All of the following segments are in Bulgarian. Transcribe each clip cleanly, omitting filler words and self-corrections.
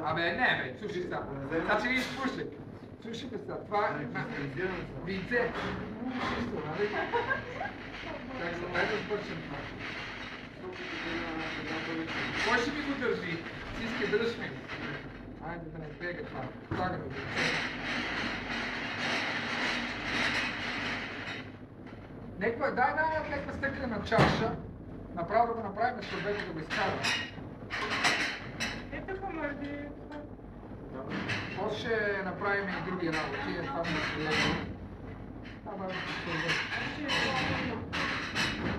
Абе, не, бе, слушай сега. Сега ще ги изпуши. Слушай сега, това е винце. Как се дай да свършим това? Кой ще ми го държи? Сиски, дръж ми. Айде да не бега това. Слагаме го. Неква, дай някаква стъклена чаша. Направо да го направим, ще бега да го изкарам. Ето помърди. После ще направим и други работи. Това ми е приятно. Това е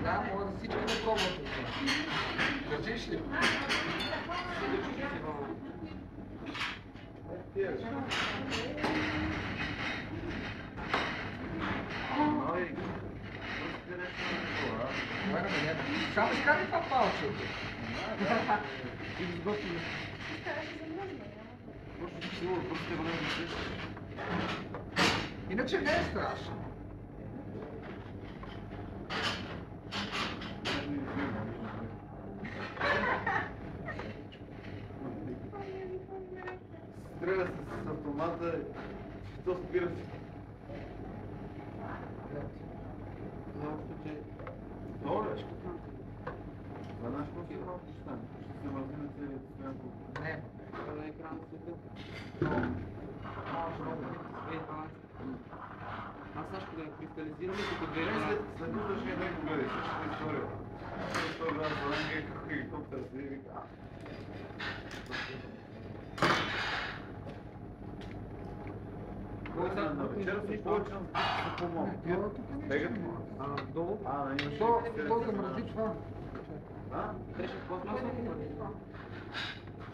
да, мога да всички да пробват. Държиш ли? Само изкарай това палче. И изготвим. Иначе не е страшно. Стреля с автомата, то спира се. Добре, ще стане. Знаеш какво ще стане? Ще се мързинете няколко. Не. Това на екрана света. Аз също да кристализираме като две ръце. След това ще не го гледай, същата история. Същата гледа за Ленге, как хеликоптер се и вика. На вечера се почвам да помогна. Бегат му. Долу. То замрази това. Да? Беше в пластмаса.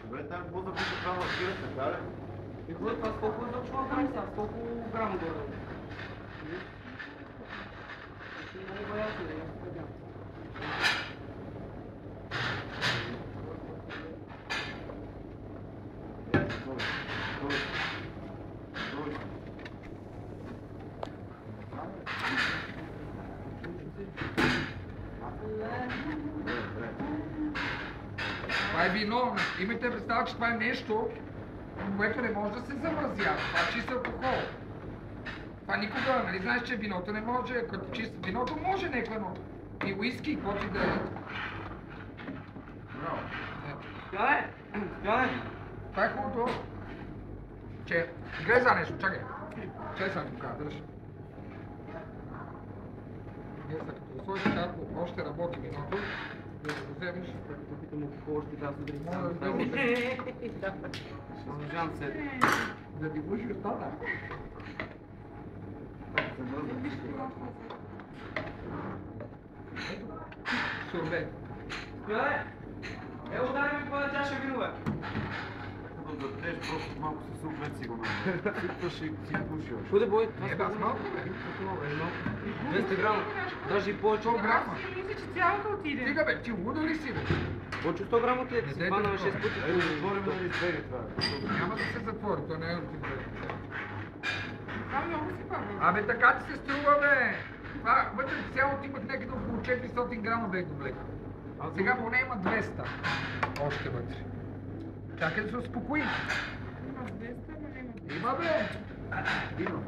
Добре, там какво запиша това маркира, така ли? И това с колко е за килограм са? С колко грама горе? Ще много ясно да я спредям. Това е вино. Имайте представа, че това е нещо, което не може да се замразява. Това е чист алкохол. Това никога, нали знаеш, че виното не може, като чист виното може някакво, но и уиски, каквото и да е. Стояне! Стояне! Това е хубавото, че... Гледай за нещо, чакай. Чакай сега тук, дръж. Ние са като го сложиш чарко, още работи виното, да го вземеш. Да питам му какво още да судрим. Моля, да го Служан се. да ти буши устата. Ето, сорбет. Стояне! Ево дай ми по чаша вино, бе! Като да дадеш просто малко се супвет си го направи. Сипваш и си пушиш. Кой да бой? Не, бе, аз малко, бе. 200 грама. Даже и повече. 100 грама. Мисля, че цялото отиде. Стига, бе, ти луда ли си, бе? Повече 100 грама ти е, Не си дай падна да 6 пъти. Ей, да затворим да ни избере това. Няма да се затвори, то не е от Това много си първо. Абе, така ти се струва, бе. Това вътре в цялото имах някъде около 400 грама бе млеко. Сега поне има 200. Още вътре. Чакай да се успокои. Има 200, но няма. Има, бе. Има.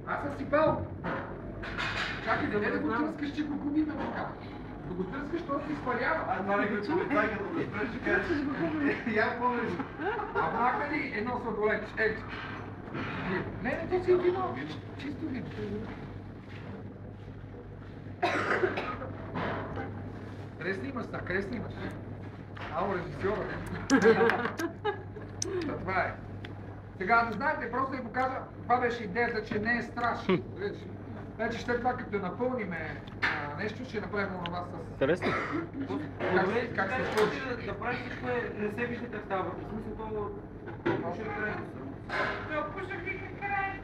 Аз съм сипал. Чакай, да не да го тръскаш, че го губим така. Да го тръскаш, то се изпарява. Аз това не като полицайка да го спреш, ще кажеш. Я помниш. А брака ли едно сладолет? Ето. Не, то си е вино. Чисто вино. Къде снимаш са? Къде снимаш? Ало, режисьора, не? Това е. Сега, да знаете, просто да ви покажа, това беше идеята, че не е страшно. Вече ще това, като напълниме нещо, ще направим онова с... Интересно. Добре, как се случи? случи? Да правиш всичко не се вижда как става. В смисъл това ще е То пушахи край.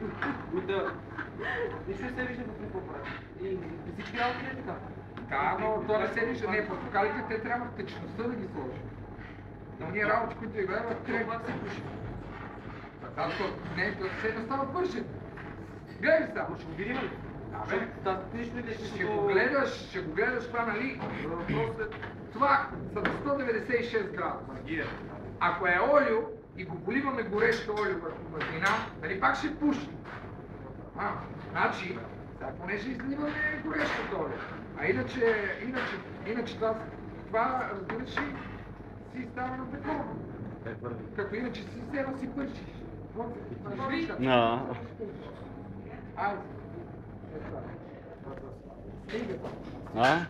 да. Нищо не се вижда какво прави. И всички работи е така. Да, но то не се вижда. Не, портокалите, те трябва в течността да ги сложим. Но ние работи, които играем, трябва да се пушим. Не, се не става пършен. Гледай сега. Ще го видим ли? Абе, Да, нищо не ще го гледаш това, нали? Въпросът това са до 196 градуса. Магия. Ако е олио и го поливаме горещо олио върху мазнина, нали пак ще пуши. Значи, сега поне ще изливаме горещото олио. А иначе това разбираш си става на такова. Като иначе си взема си пършиш. No. Айде. Стига. А?